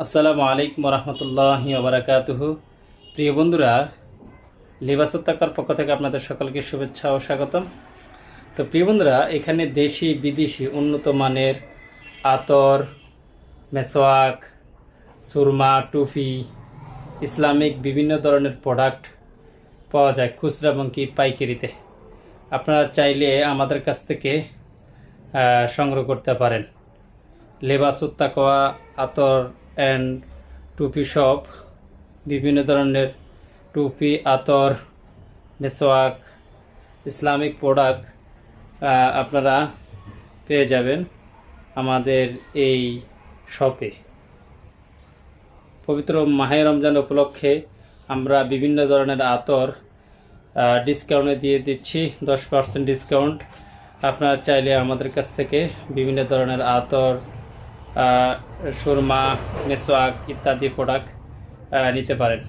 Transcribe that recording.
আসসালামু আলাইকুম রহমতুল্লাহি ওবারাকাতুহু। প্রিয় বন্ধুরা, লিবাসুত্তাকার পক্ষ থেকে আপনাদের সকলকে শুভেচ্ছা ও স্বাগতম। তো প্রিয় বন্ধুরা, এখানে দেশি বিদেশি উন্নত মানের আতর, মেসওয়াক, সুরমা, টুপি, ইসলামিক বিভিন্ন ধরনের প্রোডাক্ট পাওয়া যায় খুচরা এবং কি পাইকারিতে। আপনারা চাইলে আমাদের কাছ থেকে সংগ্রহ করতে পারেন। লিবাসুত্তাকওয়া আতর অ্যান্ড টুপি শপ, বিভিন্ন ধরনের টুপি, আতর, মেসওয়াক, ইসলামিক প্রোডাক্ট আপনারা পেয়ে যাবেন আমাদের এই শপে। পবিত্র মাহে রমজান উপলক্ষে আমরা বিভিন্ন ধরনের আতর ডিসকাউন্টে দিয়ে দিচ্ছি, 10% ডিসকাউন্ট। আপনারা চাইলে আমাদের কাছ থেকে বিভিন্ন ধরনের আতর, সুরমা, মেসওয়াক ইত্যাদি প্রোডাক্ট নিতে পারেন।